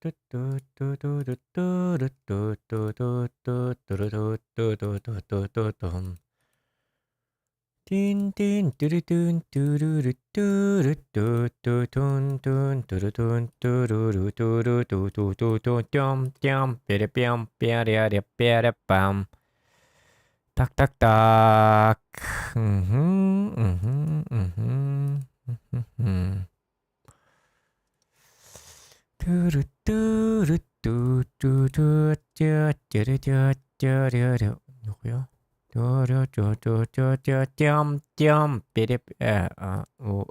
Tin tin turutun tururu turututun tun turutun tururu turututututum tiam perepam perepam. Tak tak tak. 누구야? 냠냠 переп о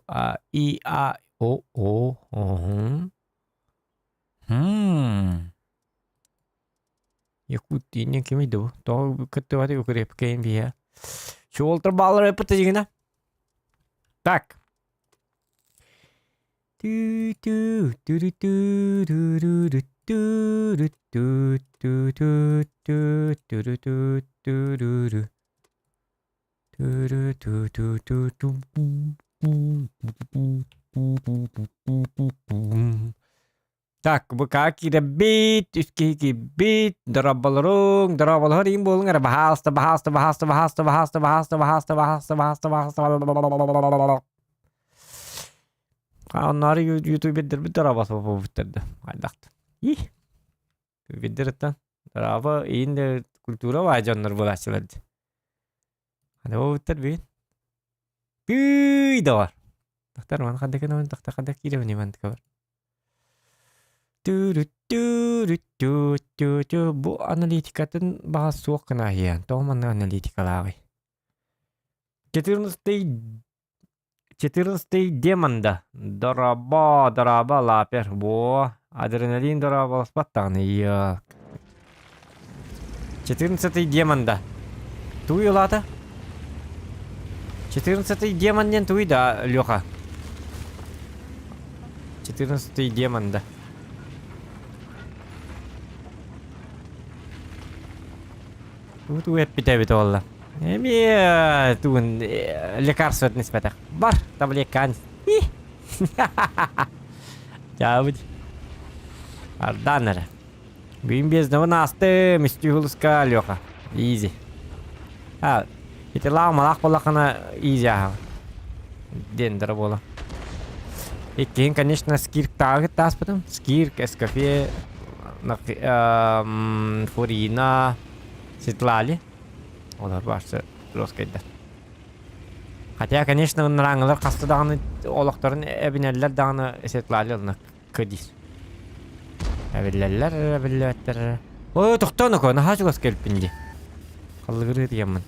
а и а о Якутине кемиду. То кытываты укреп кейн бия. Шолтер баллар эпте жигина. Так. Ту ту ту ту ту ту ту ту ту ту ту ту ту ту ту Так, быкаки да бит, искики бит, дарабалрунг, дарабалхарим болнга, бахаста. Onları YouTube'da bir darabas bu bitirdi. Haydakt. İyi. Bidiritten. Daraba iyi de kultura var canlar bulaşçılardı. Hadi o bitir bir. Büyü de var. Doktor man kadar kan doktor kadar kira ni man kadar. Bu analitikatın bazı soğuk kena hiyan. Toman analitika lagi. 14 демонда. Дораба лапер. Во. Адреналин дораба спаттан. Я. 14 демонда. Туй лата. 14 демон туй да, Лёха. 14 демонда. Тут эпидемия валла. Эми тун лекарство от неспетах. Бар, таблетка. Жабыд. Арданера. Бим без насты мистюлска Лёха. Изи. Это лау малах полахана изи. Дендер бола. И кен, конечно, скирк тагет тас потом. Скирк, эскафе, фурина, сетлали. Олар барсы роскайдар. Хотя, конечно, нраңылар қасты дағаны олықтарын әбінәлілер дағаны сетлали олына көдейс. Әбілләттер. Ой, тұқтаны көні хажығыз келіппінде. Қалығыры деймін.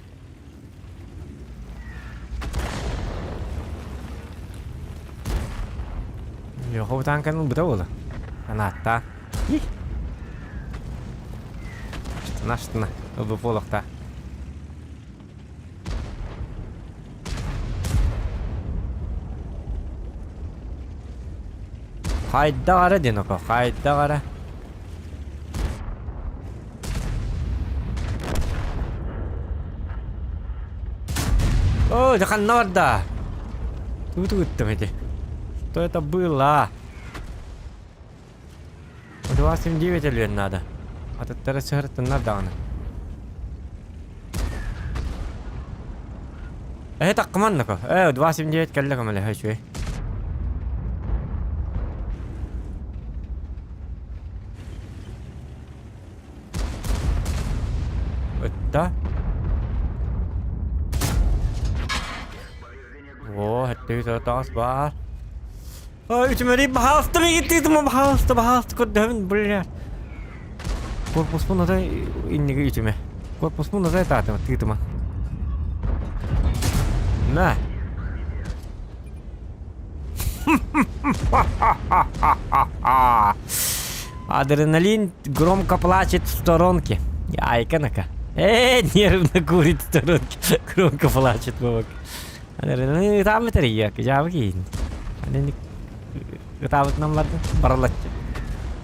Yok, bu tankanın bu da ola. Anatta. Штана. Оба полохта. Хайдагара деноко, хайдагара. О, захан норда. Тут там эти. Что это было? 279 или надо? А тут террасерты надо. Это командка. 279 каллага мали хашве. Это? О, это тас бар. Ütümeri bahasta mı gittiydi mi? Bahasta koddamin bля. Корпус му назад иннига ütüme. Корпус му назад татыма тытыма. На. Адреналин громко плачет в сторонке. Айка-нака. Нервно курит в сторонке. Громко плачет, бабок. Адреналин там это рия, кижавки. Это вот нам ладно, барлать.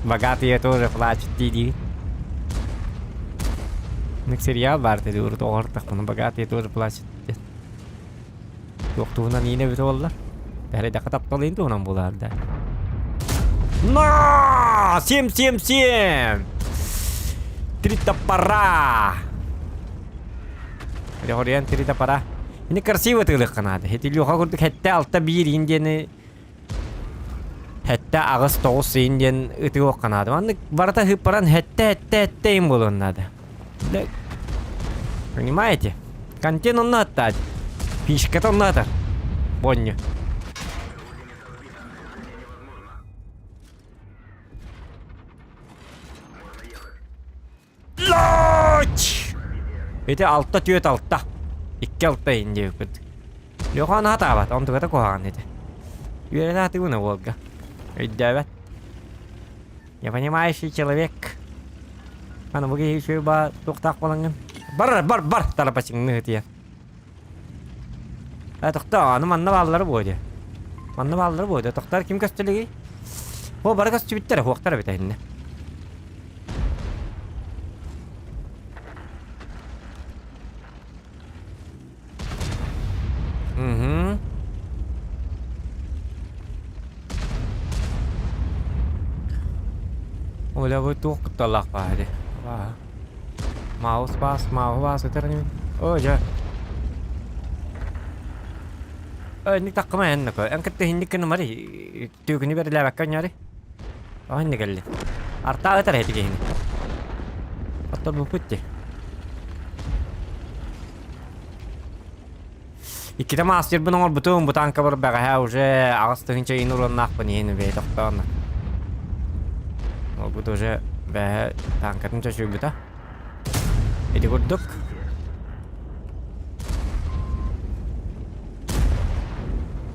Богатые тоже плачут, диди. Нэг сериал барты дурт ортах, но богатые тоже плачут. Доктуна нине бит оллар. Дәре дә катап талын туынан булар да. На! 777! 3 топора! Регориян 3 топора. Ini красиво тылық қанады. Хеті луға күрдік хәтті алта бір индені хәтті ағыз тоғыз инден үті оқ қанады. Анны барата хыппаран хәтті им болуын нады. Понимаете? Контент он надо. Пишка-то надо. Бонни. Лоч! Это алта түйет алта. Икки алта инде өкіт. Лёхан хата бат, он тугата коған еді. Юрен хаты уна волга. Өйдәбәт. Я понимающий человек. Аны бұғы еще ба тоқтақ болыңын. Бар, талапачыңны өтия. Тоқта, аны манна балылары бойды. Манна балылары бойды. Тоқтар кім көстілігі? О, бары көсті біттері, хоқтар біт әйінне. Оля, вы тух талақ бады. Маус бас, өтеріне. О, жа. Ник таққыма әнні көй. Әнкітті хіндік күні мари. Түйкіні бәрі ләбәк көн яри. О, хіндік әлі. Арта өтер әйті кейіні. Аттар бұл пүтті. Иккіті мастер бұның ол бұтын бұтанқа бір бәғі уже ағыстығынша ені ұрын ақпын ені бей тоқтауына. Ол бұт уже бәғі танкатын чөші бұта. Эди көрдік.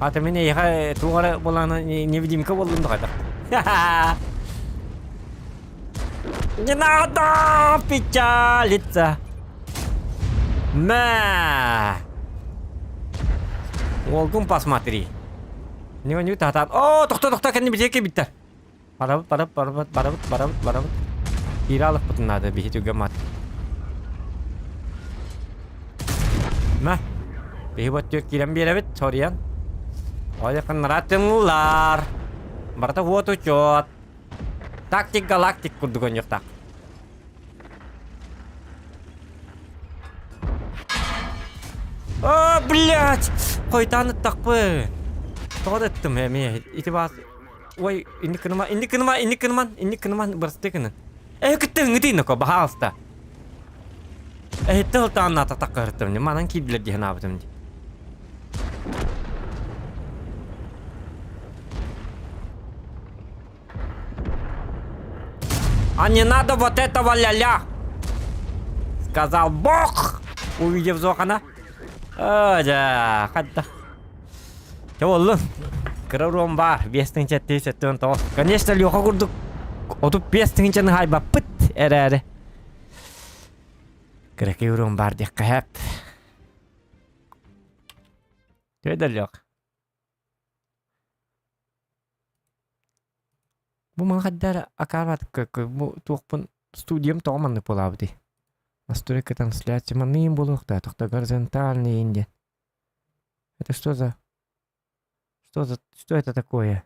Аты мен ейға туғары боланы невидимка болуынды қайдақ. Не надо печалиться. Мә. Олгун посмотри. Не татат. О, тоқта, кәнне бітеке біттер. Барабыт. Иралық бұтын нады, бейхетуге мат. Мә. Бейхет түйек келем бере біт, сориян. Ойықын ратынлар. Барата вот учет. Тактик галактик күрдігін жоқтақ. О, блядь! Қойтаны тақпы. Тоғад өттім әме. Ити бас. Ой, инникініман бұрыстекінің. Күтті үңгідейін өкі бағалыста. Тыл-тағын ата-таққа ұрттым. Манан кейбілер дейін абытым. А не надо вот этого ля-ля! Сказал Бог! Увидев зоқана. О, жа, қадда. Жауылын. Кырыруым бар. 5-7 тоғы. Конечно, лёқа күрдік. Отып 5-ні хайба пыт әрі. Кірәке үруым бар дек қайап. Өйді лёқ. Бұл маң қаддар ақарбат көкі. Бұл туқпын студиям тоғыманды болабыды. Настройка трансляции маным болуқта. Тоқта горизонтальный инде. Это что за... Что это такое?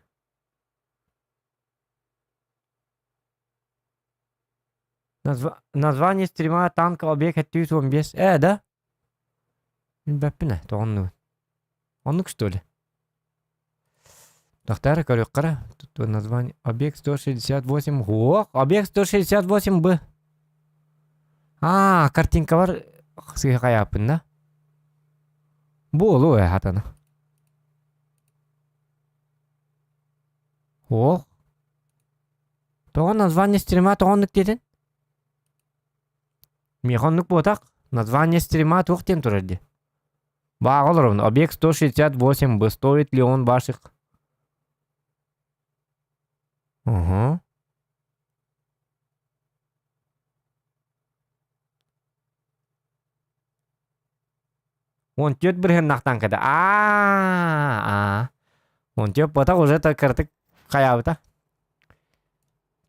Название стрима танка объект 1015. Да? Бәппіне, тоғынны. Оннық, что ли? Доктора, көрек-қара. Тут название объект 168. Оқ, объект 168Б. Картинка бар. Сыға қаяпын, да? Бұл ой, хатаны. Оқ. Тоғын название стрима тоғынлық дедін? Мехонлық ботақ. Название стрима тоқ тем тұрады. Бағылырым. Объект 168Б. Стоит ли он ваших? Угу. Он тет бірген нақтан кәді. Он тет ботақ уже кірдік қаябыта.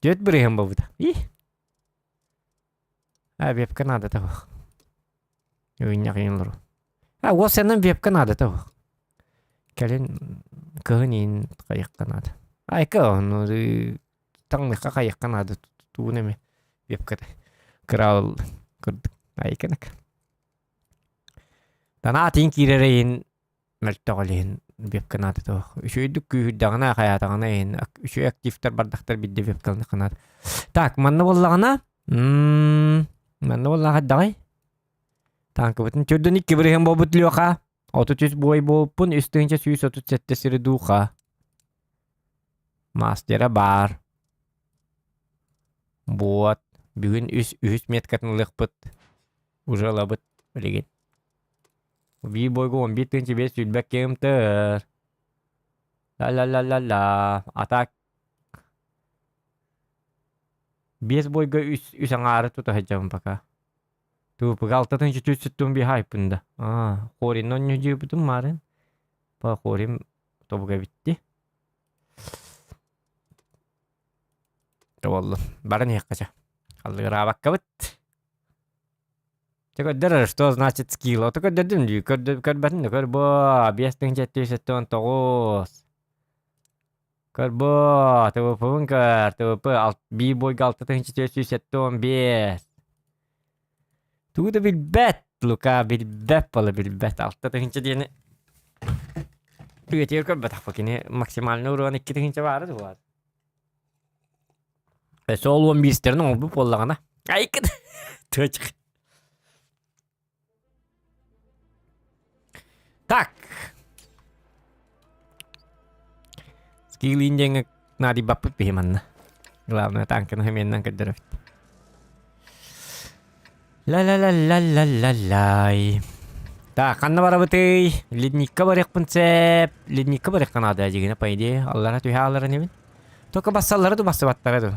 Тет бірген бабыта. Вебка надо того. Үйіне қиынлыру. Ол сенің вебка надо того. Кәлін кығын ең қайыққа надо. Айка, ну, таңны қақайыққан ады туын еме. Вепкада. Крал кырдык. Айканак. Тана тин киререйин мөлтөголин вебкан ады то. Үшөйдүк күйдагына хаятагына ин үшөй активтер бардактар бидде вебканы канат. Так, манна боллагана. Манна боллага дагай. Танка бутун чөдөн 2 бирген болбут лёка. 33 бой болпун, үстүнчө 137 сири духа. Мастера бар. Вот. Бүгүн үс меткатын лыкпыт. Уже лабыт билеген. Би бойго 11-нче бес сүлбәк кемтер. Ла. Атак. Бес бойго үс аңары тута хаджам пока. Ту пыгал татынчы түссүттүн би хайпында. Хорин онню жибутум марын. Па хорим тобуга битти. Тавалла. Барын яккача. Аллыгыра баккабыт. Текоддер, что значит скилл? Текоддердим дию. Көрбәтін көрбо. 5779. Көрбо. ТВП-ын көр. ТВП би бойга 6415. Тууда билбәт. Лука билбәт болы билбәт. 6-тыгынчы дейіні. Үгетер көрбәт ақпакені максимальны урон 2-тыгынчы бары дуар. Сол 11-терін олбып олағана. Айкын. Төчік. Так. Скиллинден нади баппыт бейманна. Главное танкын хеменнен кәддірі. Ла-ла-ла-ла-ла-ла-лай. Так, қанна бара бұтый. Ледникка барек пынцеп. Ледникка барек қанады әжігіне пайде. Аллара түйе аллара небін. Тока бассалары ду басы баттары ду.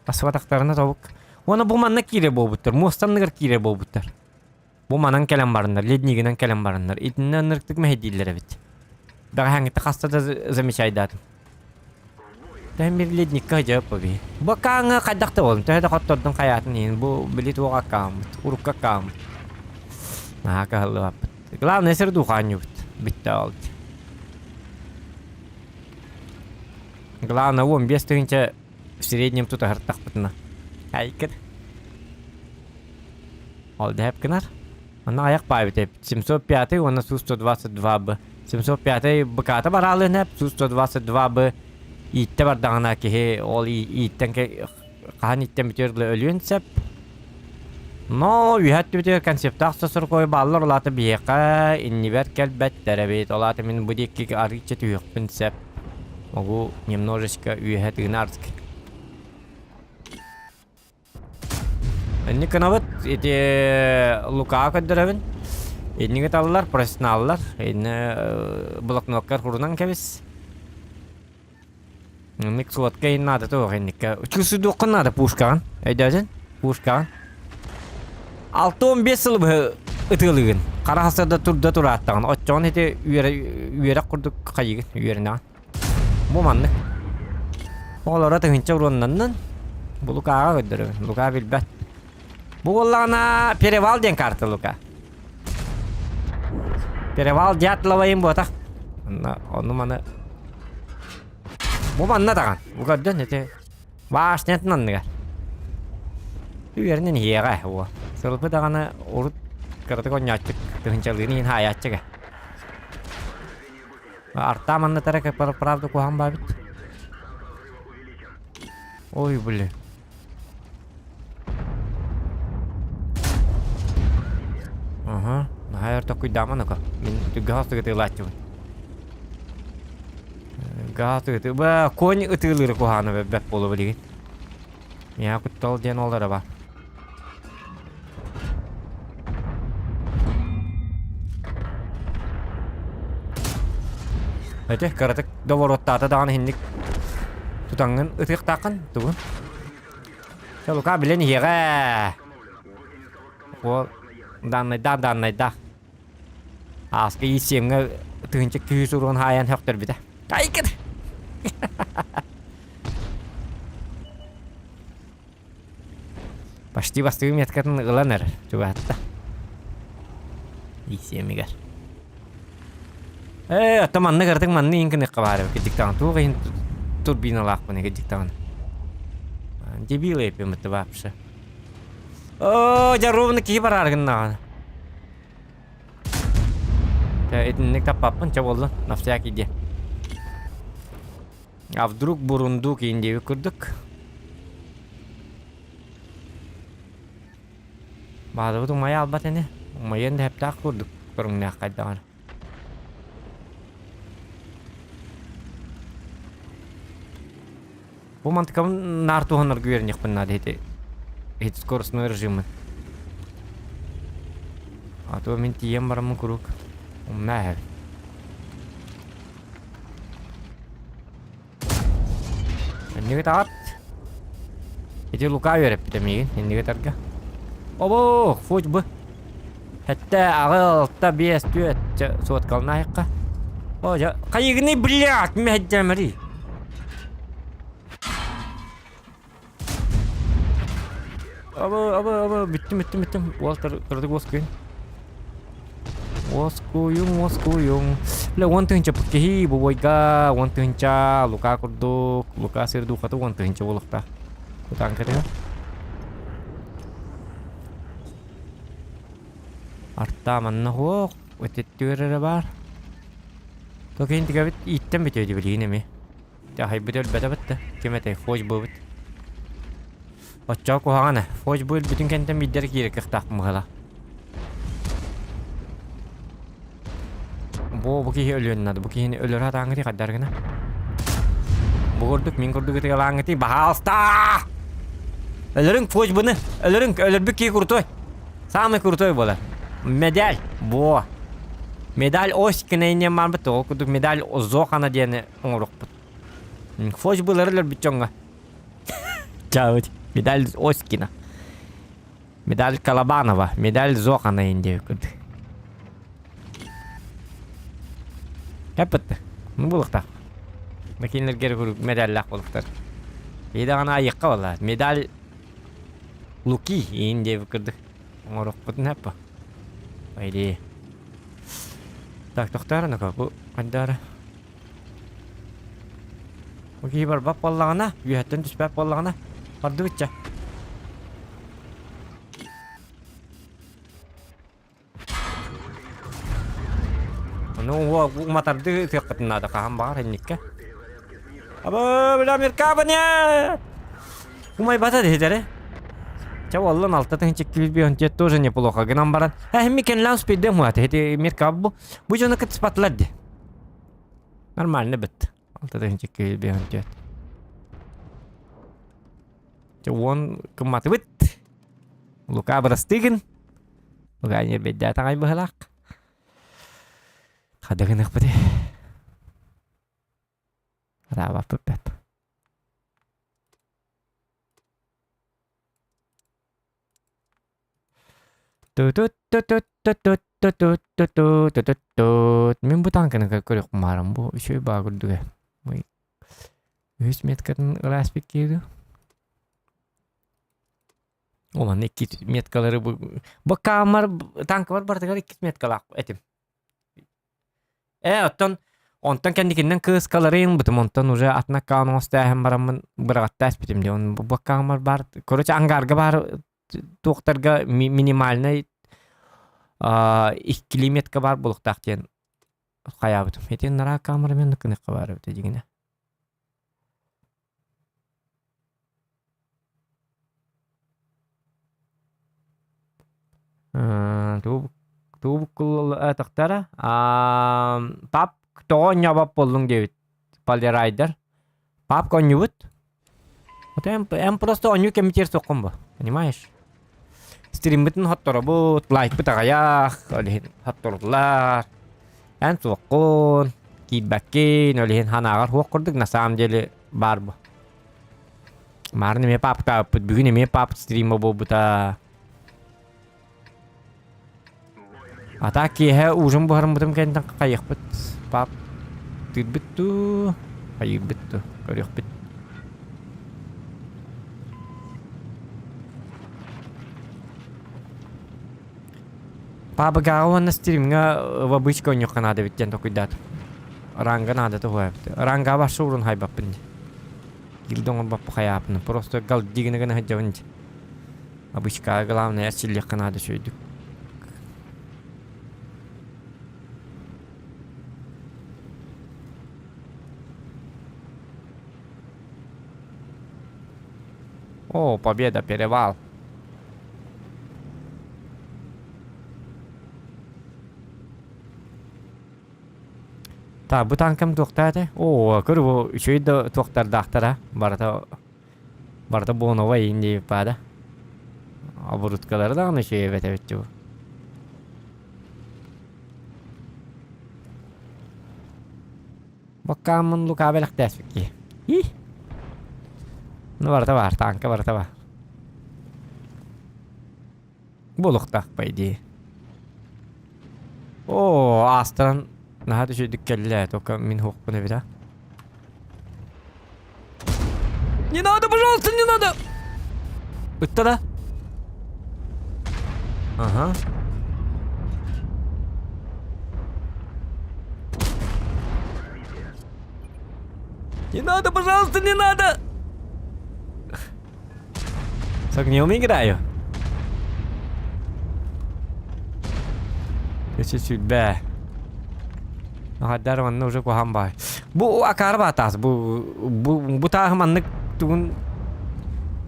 Басы батақтарына тобук. Оны бұл манна кире болбуттар. Мостанныгар кире болбуттар. Бұл манан кәлем барындар. Леднигінен кәлем барындар. Итінен нырктық мәхедейлер әбет. Бағы хәңгітті қастада замечайдадым. Тән бір ледникка жауап бі. Бұл қаңы қайдақты болым. Тәді қоттордың қаятын ең. Бұл білет оға қамыт. Урыққа қамыт. Наға қылы бапыт. Главное сыр духан юбыт. Бітті алды. Главное 15-тігінші в среднем тут ағырттақ бұтына. Әйкір. Алды әп кінар. Она аяқ байбет әп. 705, оны Су-122 бі. 705 бұқаты бар алын әп. Су-122 бі. Итті бардағына кеге. Ол иттен қаған иттен бітерлі өліен сәп. Но, үйәтті бітер концепті ақсасыр қой балылар олаты бейеқа. Иннибер кәлбәттер әбет. Олаты мен бұдекке арғычет үйіқпін сәп. Могу немножечко үйәт ұнарск. Энни канават эти лука каддырабын. Энниге таллар профессионаллар. Энни блокноткар хурунан кебис. Ник суатка иннады то эннике. Чусу доккан нады пушкан. Эдәжен пушкан. 6-15 жыл ытылыгын. Карахасада турда тураттаган. Отчон эти үйәрә курдук кайыгын үйәрнә. Бу манны. Олара тыгынча уроннан. Бу лука каддырабын. Лука билбәт. Бұл олағына перевал ден карты, Лука. Перевал дятлавайын бұтақ. Оны маны... Бұл манна таған. Бұл көрден әте... Баш нетін анныға. Үйерінен еға ұға. Сылпы тағаны ұрыт кірді көнятчық. Тұхынчалығын ең хаятчыға. Арта манна тәрі правда қоған бабит. Ой, блин. Ага, нахайр такой даманака. Мен гастыгы тылатчы. Гастыгы ты ба конь ытылыр коханы беп болу билген. Я куттал ден олдары ба. Эте каратык довороттаты даган хинник тутаңын ытык такын тугун. Лука билен ега. О Даннайда. Аска есемге түгінші күйіс ұрған хайан хөқтір біді. Айкын! Пашти бастығы меткатын ұлан әрі. Чуғатта. Есемігер. Атта манны кірдің манны енкін іққа бары. Кеттіктаған туғы ең турбиналах bunu gecikten. Дебилы yapıyorum это вообще. О, я ровно кибер аргыннаган. Этинник таппаппын, ча болду, на всякий день. А вдруг бурундук индеви курдук? Баады бут умай албат эне. Умай энде хептак курдук. Көрүңнак кайдаган. Бу мантыкам нартуганар гүверник пыннады эти. Эти скоростной режимы. А то мен тием барамын курук. Умнахер. Эннеге таат. Эти лука вереп битемеген. Эннеге тарга. Обо, фуч бы. Хәтта агылта бес төт сот калнайыкка. О, жа, кайыгыны блядь, мәҗҗәмри. Aba, bitti. Walter kırdık Воскуюң. Бля, он тынча пакеhi bu boyga, он тынча лука курдук, лука сырдук ату он тынча болукта. Кутан кырыга. Арта манна хоқ, өтеттүрері бар. Токейн тіға бит, иттен бит өйді білейін еме. Тахай бит өл бәді бітті, кеметей, фоч бұл бит. Отчау кухағаны, фоч бұл бүтін кенттен биддер кейрек ықтақ мұғыла. Бұл кейі өліен нады, бұл кейіні өлір атаңғыты қаддарғына. Бұл көрдік, мен көрдік өтіге лаңғыты, бағалыста! Өлірің фоч бұны, өлір бүк кей күртой. Самый крутой болар. Медаль. Во. Медаль Оськина не ман бит. Ол кудук медаль Зохана дені оңырук бит. Фоч бұларылар бітчонға. Чаут. Медаль Оськина. Медаль Колобанова. Медаль Зохана енді кудук. Кәпітті. Ну бұлықтақ. Мәкенлер кері күрік медаль-лақ бұлықтар. Еді ғана айыққа болар. Медаль Луки енді кудук. Оңырук бітін әппі. Айди. Так, тоқтарына бұл қандары. Окей, бар бап боллағына, үйәттен түспәп боллағына. Барды бітчі. Ну, матарды текпітінады қаған бағар әнекке. Абы, біля меркабы не? Умай бата дейдері. Чаваллан алтатын чеккилит бейон тет тоже неплохо. Гнам баран. Микен лан спидем хуат. Эти меркабу. Бужона кат спатлады. Нормально бит. Алтатын чеккилит бейон тет. Чавон кыматы бит. Лука барастыгын. Лука нер бедда таңай бахалак. Хадагын ықпыды. Рава пөппәп. Мен бұл танканы көрек құмарым бұл үшөй бағырдығы. Өз меткатын ғыраспек кейді. Олан 2 меткалары бұл. Бұл камар танкы бар бардығар 2 меткалақ әтім. Онтан кәндікінден кыз каларыйын бұтым. Онтан уже атына қауын остайын барамын бірғатта әспетімде. Бұл камар бар. Көрөчі аңғарға бар. Тоқтарға минимальный 2 метка бар болуқтақ ден қаябытым. Етен нара камерамен нүкініққа бар өте дегені. Туғыл әтіқтары. Пап тоғын ябап болдың дебіт. Полирайдер. Пап көңі бұд. Әм просто оңы кемитер соққын бұл. Понимаешь? Стрим бітін хаттора бұд, лайк біт ағаяқ, өліхін хатторлар, ән соққын, кейдбәккен, өліхін ханағар хоқ құрдық, на самом деле бар бұ. Марын еме пап тап бұд, бүгін еме пап стримі бұл бұта. Ата кейхе ұжым бұғырым бұтым кәнтен қайық бұд, пап түд бұтту, қайық бұтту, көрек бұд. Папа гауа на стримга в обычку не надо ведь тем только дат. Ранга надо то хуй. Ранга ваш урон хайба пинди. Гилдон баппа хаяпны. Просто галдигine гына хаджавынчы. Обычка главное силек канада шөйдүк. О, победа, перевал. Та, бу танкам тоқтады. О, көрі бұл үшөйді тоқтар дақтара. Барда бонова енді бада. Абуруткалары да ғаны үшөйі бәтәбетті бұл. Баққамын лука бәлік дәспекке. Барда бар, танка барда бар. Болуқтақ байди. О, астыран нахады шөйдік кәлі, тоқа мен хоқпыны біда. Не надо, пожалуйста, не надо! Үтті да? Ага. Не надо, пожалуйста, не надо! С огнем играю. Чуть-чуть, бә. Нахаддар манны уже кухам бай. Бу акар батас. Бу тағыманны туғын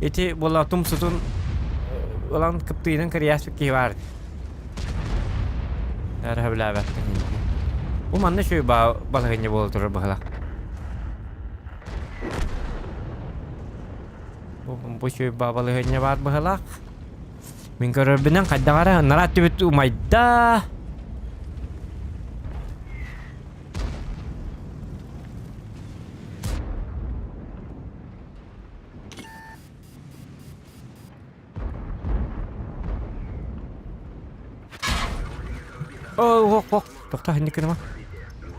эти бола тум сутун олан кыптыйдың кірияспек кей бар. Әрі білә бәттің. Бу манны шөй балығынне болы тұрыр бұғылақ. Бу шөй балығынне бар бұғылақ. Мен көрір бінен қайдағары нарат түбіт умайда. О, тоқта, хинді кені ма?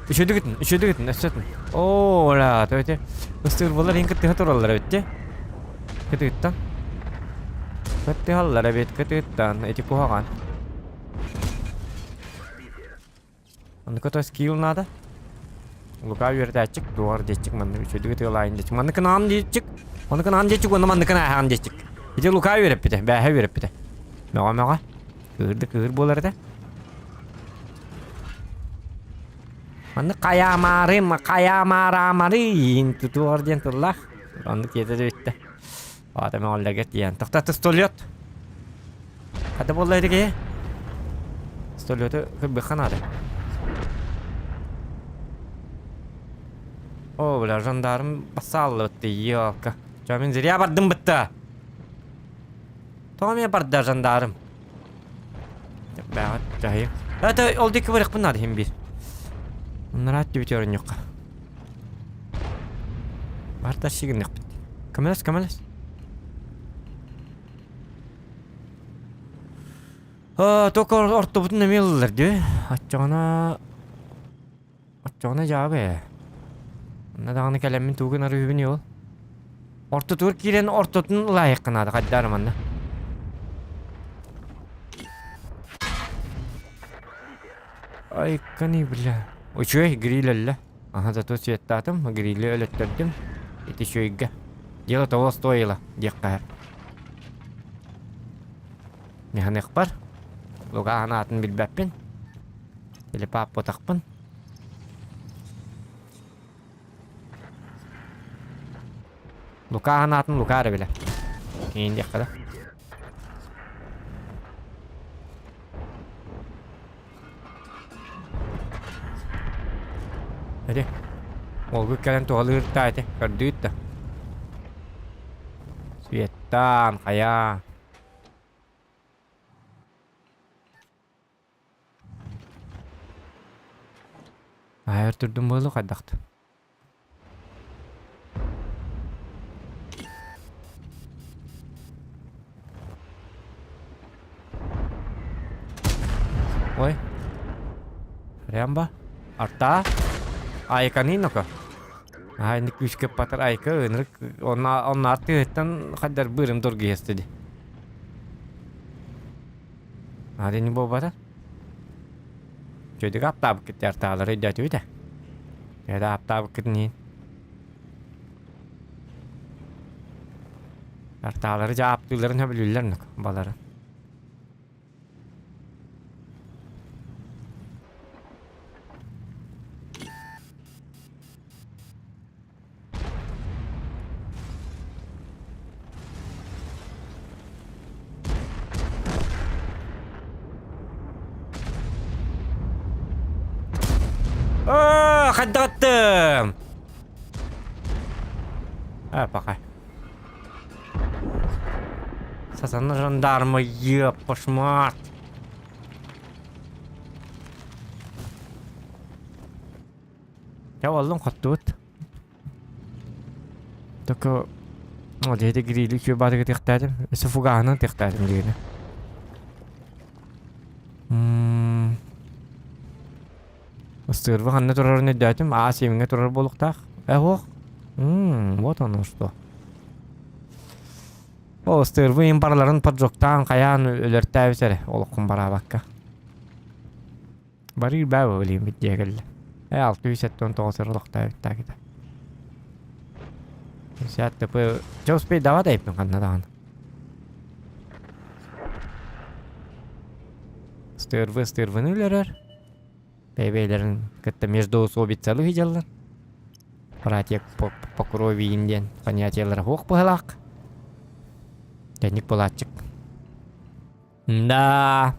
Үшөді кетін, әсетін. О, ола, төйте. Үстігір болар, ең күтті ғатыр олар әбетте. Күтті күттен. Күтті ғалар әбет, күтті күттен. Әйті қуғаған. Анды көті скилл нады. Лука верді әчік, дуар дечік. Манды үшөді күтті ғалайын дечік. Манды кінан дечік. Манды кінан дечік, онды манды кінан аған дечік. Эти лука веріп біді, бәхі веріп біді. Мәға. Кығыр болар да. Andı kayamaramari tutu ordiyan turlah. Andı kete de bitti. Adamı olla get diyen. Tıkta stolyot. Hadi bollaydı ki. Stolyotu kıbbıkan adı. O bula jandarm basallı bitti yolka. Camin zirya bardım bitti. Tamam ya bardı jandarm. Bağat cahil. Hadi oldu ki bırak bunlar hem bir. Нарат битөрөн жок. Барта шигин жок. Камелес. Токор ортобутун эмелдер ди. Аччана жабы. Надаганы келемин тугун арыбын жол. Орто тур кирен ортотун лайык кынады каддарманда. Ай, кани бля. Учой гриль. Ага, зато цветтатым, гриль өлөттөрдүм. Эти шөйгө. Дело того стоило, деккар. Механик бар. Луга анатын билбеппин. Или пап потакпын. Лука анатын лукары биле. Кейін деккада. Hadi. Olgu kalian tuh alur tadi, kerdut dah. Swetan, kaya. Air turdum bolu kadakt. Oi. Ramba. Arta. Ay kanino ka? Ay ni küçük patar ay ka ınırık onlar tığıttan kadar bırım durgu yastedi. Hadi ni bu bata? Çocuk aptal bukit yartaları iddia tüyde. Ya da aptal bukit ni. Artaları cevaplıların höbülürler baları. Hadi attım. Bakay. Сасана жандармы пошмат. Я валлам хаттут. Так вот это грили чё бадыга тихтадым. Эсэ фуганы тихтадым дегени. Ыстырвы ханна турарын өддәтим. Семинге турар болуктак. Ох. Вот оно что. О, ыстырвы импарларын поджоктан каян өлөртәбисере. Олуккун бара бакка. Барыр бәбі өлейм бітдегілі. 679 ұрылықтабит тағыда. Сәтті бұл... Жауспей дава дайыппен қанна дағаны. Стырвын өлерер. Бәйбейлерін кітті междоусы обицалы хиджалар. Пратек по крови инден понятиялары хоқ бұғылақ. Дәнік болатчық. Да.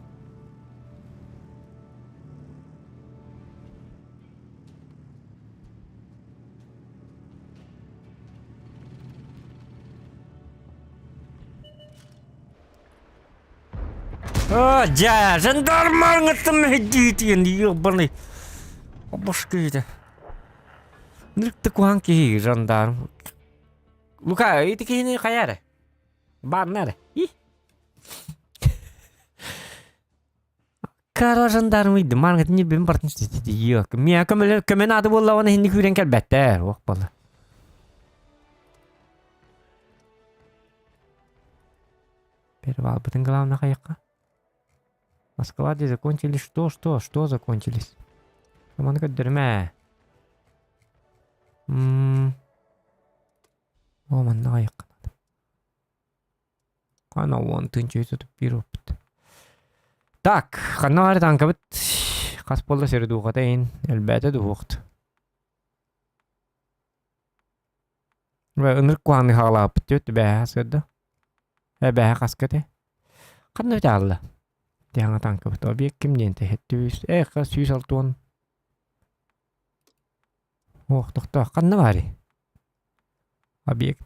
Жандармар ғыттым әдейтіген ебірні. Обышқы еді. Нұрыкты қуан кей жандарм. Лука, еті кейіне қаяры? Барын әрі? Кара жандарм еді. Марың әті не бен бартын істеді. Ек. Мен көмен ады болла оны хенді көрен кәлбәттер. Оқ болы. Перевал бұтын главна қайыққа. На складе закончились что закончились? Команда дерьме. О, man наек. Кана вон тынчый тут пироп. Так, ханар танкабыт. Кас болда сердуга тейин, элбәте дуухт. Ва ыныр куаны халап төт бә сырда. Бә каскате. Кана талла. Тяңа танкабыт объект кимден тәһәттүс. Кас 106. Ох, тохта, кана бари. Объект.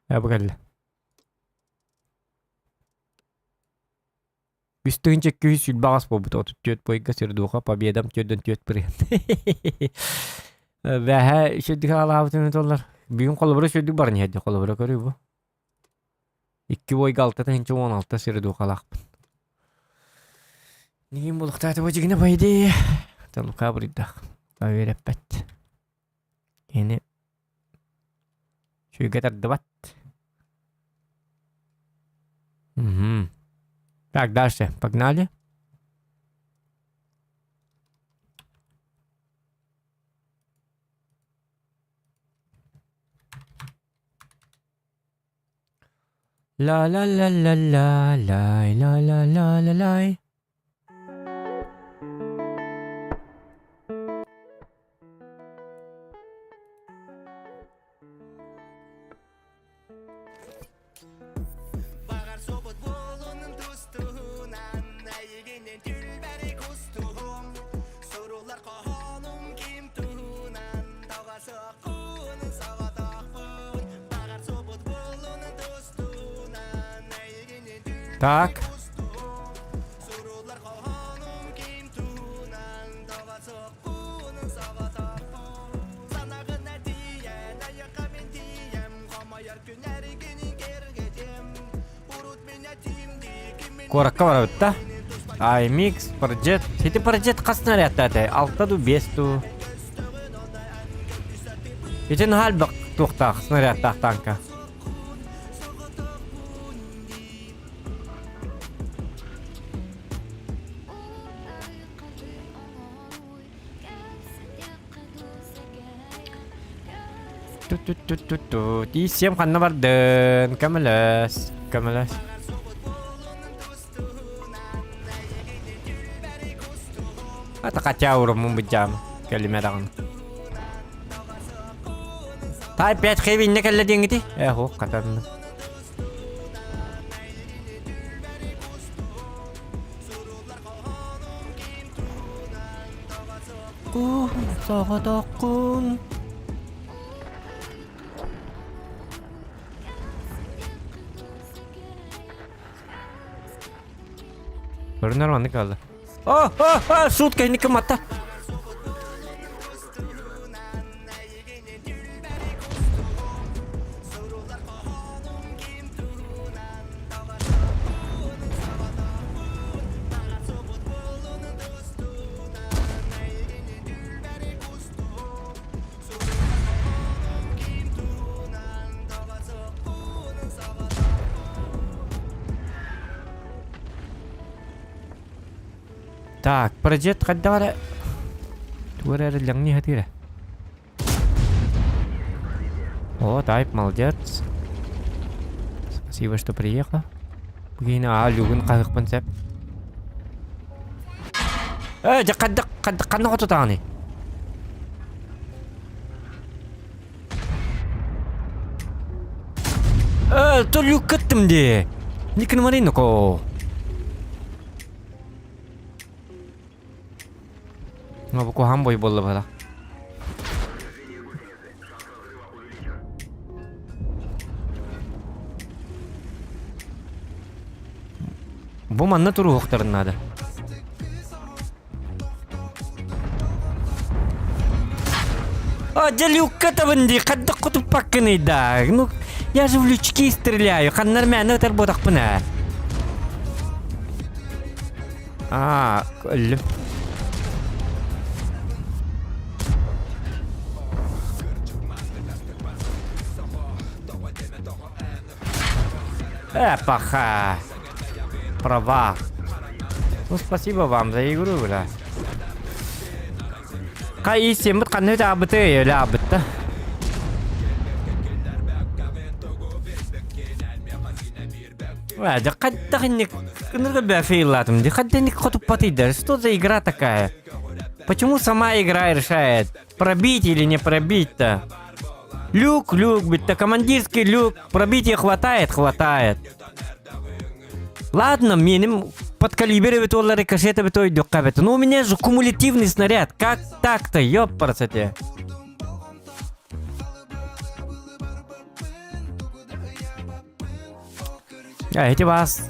Бәгәл. Үстүн чекке үсүл багас болбут отуп төт бойга сердуга победам төдөн төт бир. Бәһә шөдүк алабытын толлар. Бүгүн колобура шөдүк бар не хәдди колобура көрү бу. 2 бойга 6-тан 16 сердуга алакпын. Нигин булукта да божигине байди. Талука бурда. Авереппет. Эне шөйгө тардыбат. Так, дальше. Погнали. Ла-ла-ла-ла-ла-ла-ла-ла-ла-лай. Так. Коракка бар бітті. IMX, Projet. Сеті Projet қасына ряттады. 6-5. Етін хал бұқ тұқтақ, снарядтақ танка. Ту-ту-ту-ту-ту. Дисем ханна бардын. Камалас. Камалас. Ата качаур мумбуджам. Калимераган. Тай 5 хевин не калла денгити. Эхо катан. Sağdakın. Görünür mü ne kaldı? Sutka ini ke mata. Так, проект когда Тура не хатира. О, тайп, молодец. Спасибо, что приехал. Бugina люгын кайык пансап. Кандай кото тагыны? То люк кеттим де. Никин марин ко. Ngapaku hamboy bolla bala. Bu manna turu hoqtarın nada. Джалюка табынды, қадды құтып паққыны да. Ну, я же в лючки стреляю, қаннар мәні өтір бодақ бұна. Өлім. Паха. Права. Ну, спасибо вам за игру, бля. Кай сембит қанны өте абыты өлі абытты. Да қадда қанник кынырға бәфейлатым. Қадда ник құтып патыйдар. Что за игра такая? Почему сама игра решает, пробить или не пробить-то? Люк, битта, командирский люк. Пробития хватает. Ладно, меним подкалибровать олары кассеты бы той дёккабет. Но у меня же кумулятивный снаряд. Как так-то, ёпарасете? Эти вас...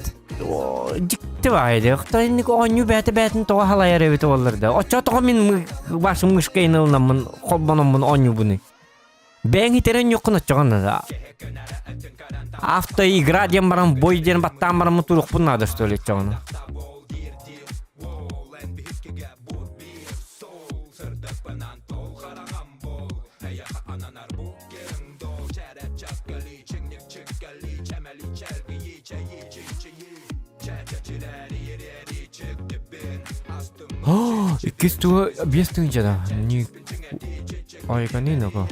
Диктивайды. Хтайник оню бәті тоға халайар өбет оларды. Очатығы мен башым мышқа енілінамын, қолбанамын оню бұны. Бәң итерен жоқын отчағаны. Автоигра дем барам, бой дем баттан барам тұруқ бұн надо, что ли, отчағаны. İkisi tuğa bir stınca da. Ayıka ne naka?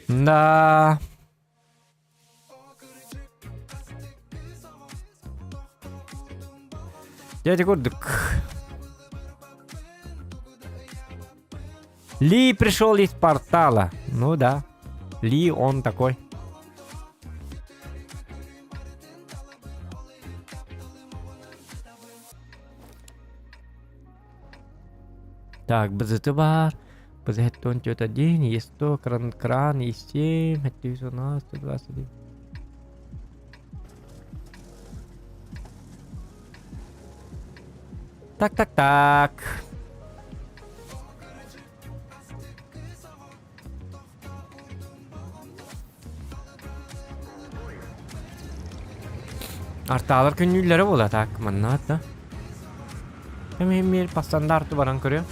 Da. Дядя Гордык. Ли пришел из портала. Ну да. Ли он такой. Так, БЗТ бар. БЗТ он что-то день, есть 100, кран, есть 7, 119, 121. Так. Арталар күнүлләре була так, маннат. Мир по стандарту баран көрө.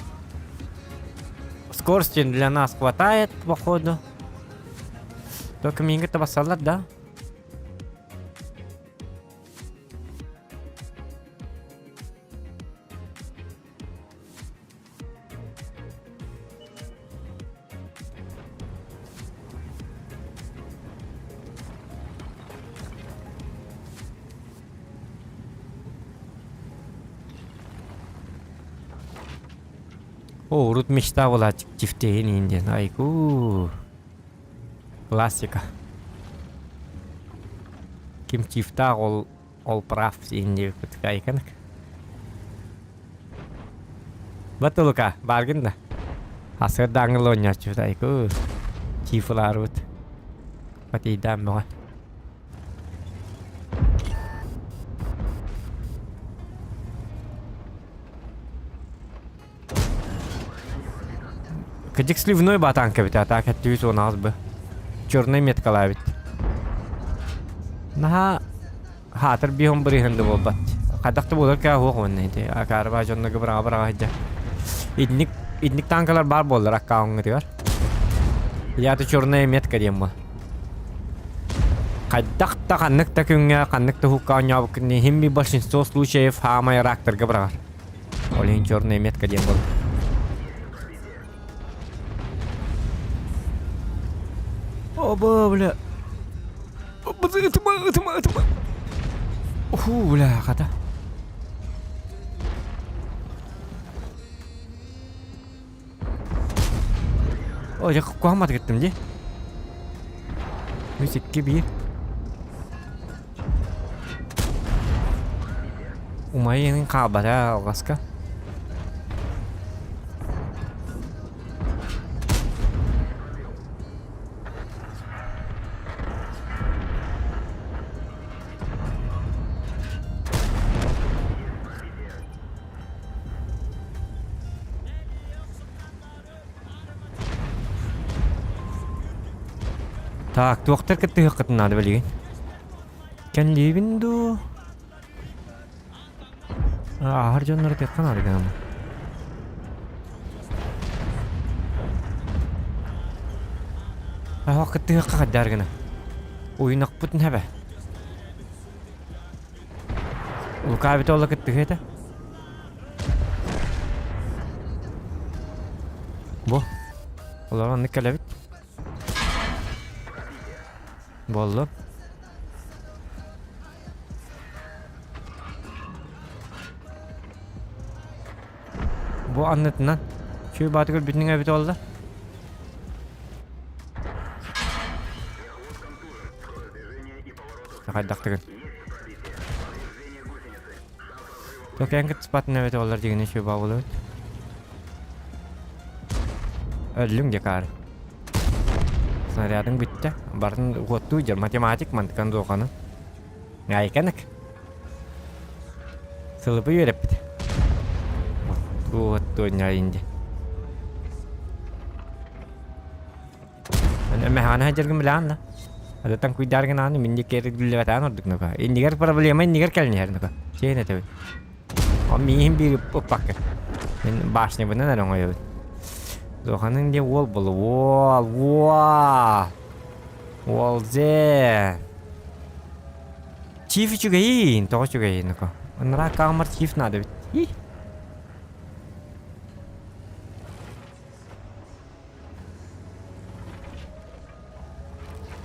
Скорости для нас хватает, походу. Только минга-то басалат, да? О, урут мечта была чифтейн инден. Айку. Классика. Ким чифта ол прав инде кайканак. Батулука, баргында. Асыр даңыл ойнар чута айку. Чифлар вот. Патидам бага. Кадик сливной батанка бит атак аттюс у нас бы. Чёрный меткала бит. Наха хатыр бихом брихэнды болбат. Кадакты болар ка хук оннайди. Акарба жонна гыбра хajja. Идник танкалар бар болар аккаунг дигар. Яты чёрный метка дем бол. Кадакта канныкта күнгө канныкта хукка нябык не химми большинство случаев хамай рактор гыбра. Олин чёрный метка дем бол. Оба, бля. Оба, это. Уху, бля, хата. О, я кухамат кеттим де. Müzikki bir. Umayın kabara algaska. Так, доктор кеттиге кытынады билген. Кен левинду. Ахар жоннор теккан арган. Кеттиге каддар гана. Ойнак бутун хабе. Лукабит олла кеттиге та. Бо. Олар аны келебит. Болду. Бу аннытынан чүй батыгыл бүтүнүн эбит болду. Кайдактыгын. Токенкит спатын эбит болду дегени чүй болду. Өлүң декар. Снарядың битті. Барын ғотту жер математик мантыкан зоғаны. Айканық. Сылыбы өреп біті. Ғотту ойнайынды. Мәхана жергім білән да. Адатан күйдаргын аны менде кері дүлі бәтән ордық нұға. Индігер проблема, индігер кәліне әр нұға. Чейін әтәбі. О, мейхін бір ұппақы. Мен башны бұнан әрің ойабы. Зоханың де ол бұл. Ол зе. Чиф чугайын, тоғы чугайын. Оныра қағымар чиф нады бит.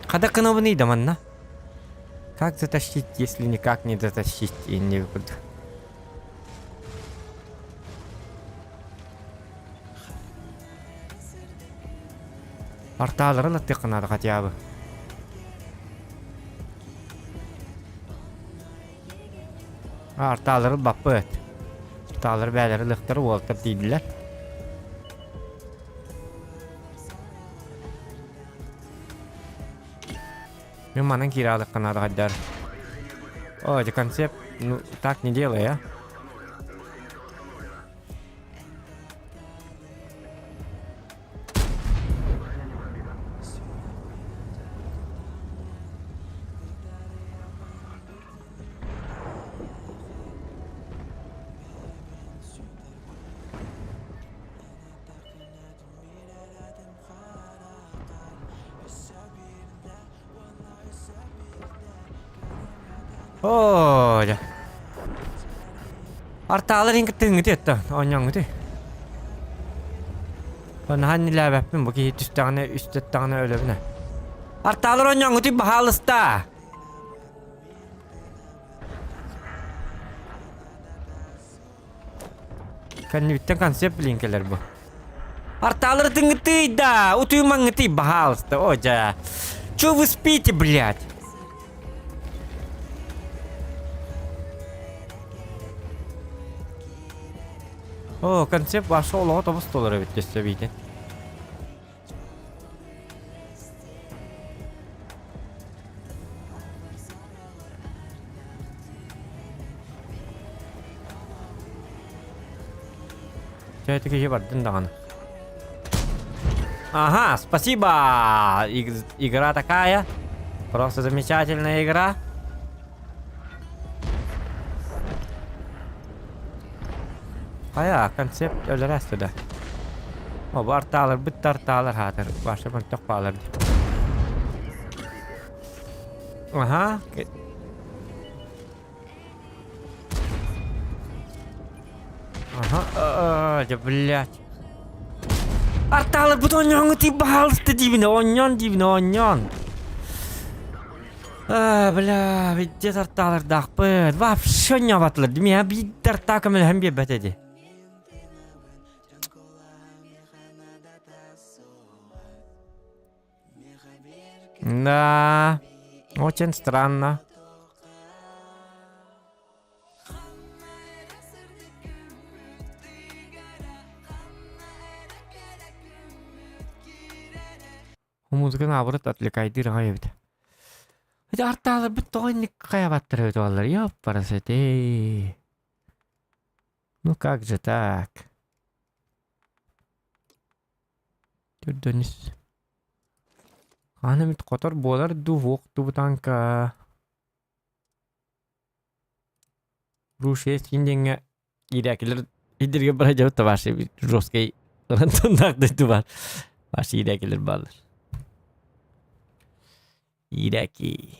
Қада қынабы нейді манна? Как затащить, если никак не затащить? И не буду. Арталары латты қынады қатиябы. Арталары бапы өт. Арталары бәлері лықтыры олтыр дейділер. Мен манын киралық қынады қаддар. О, это концепт, ну, так не делай, а? Оля. Арталар инге тыңгы етті, оңяңы де. Онахан нилә бәппін, бұки түстіғаны, үстіттіғаны өлібіне. Арталар оңяңы де бағалыста. Кәнні біттен концепт білінкелер бұл. Арталар ты, да. Утуй ты, пожалуйста. О, да. Чё вы спите, блядь? О, концепт вошел, вот он столер ведь здесь видит. Чё это такие бардын. Ага, спасибо. Игра такая. Просто замечательная игра. Aya konsept öldürəsdi də. O bartalar, bittartalar hatır. Başa ben çok bağlardı. Aha. Ага, да блядь. Арталар bu onyonu tiba halstı dibine, onyon. Бля, ведь арталар дақпыд. Вообще не батлар. Меня биттар такамел hem бебет эди. Да, очень странно. Музыка наоборот отвлекает и райвит. Это арталар бетонник каябаттырывает олар. Ёппарасете. Ну как же так? Тюрдөнис. Анамит котор болар дувок тубутанка. Рушес инденге ирекилер идерге баражабыта башы жосткай рантондакты тубар. Башы ирекилер балар. Иреки.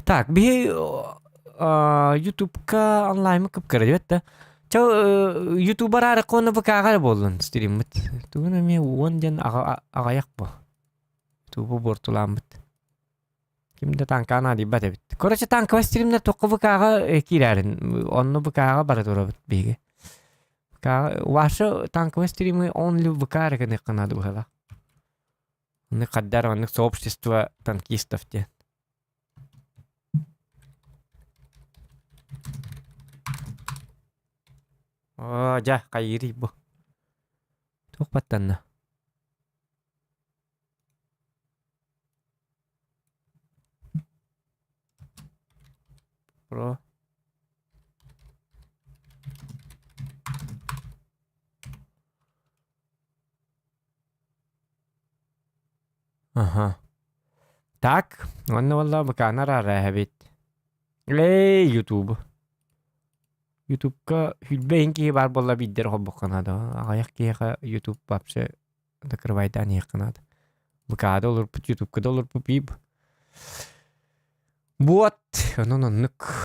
Так, би YouTube'ка онлайн кып кирет. Чо ютубер араконы бакагар болдун стримит. Тугуна мен онден агаяк бу. Тубу бортуламбыт. Кимде танкана дибат эбит. Короче танка стримдер токку бакага кирерин. Онну бакага бара турабыт биге. Ваша танка стримы онли бакара кene канаду хала. Не каддар он сообщество танкистов те. О, жа, кайри бу. Ток паттанна. Про. Ага. Так, онна валла бакана рара бит. YouTube. YouTube'ка хүлбэйнки бар болла биддер хоббоканада. Аяк киэха YouTube бапсы дакырбайдан яқынады. Бакада олар YouTube-ка долар пупиб. Вот, оно нук.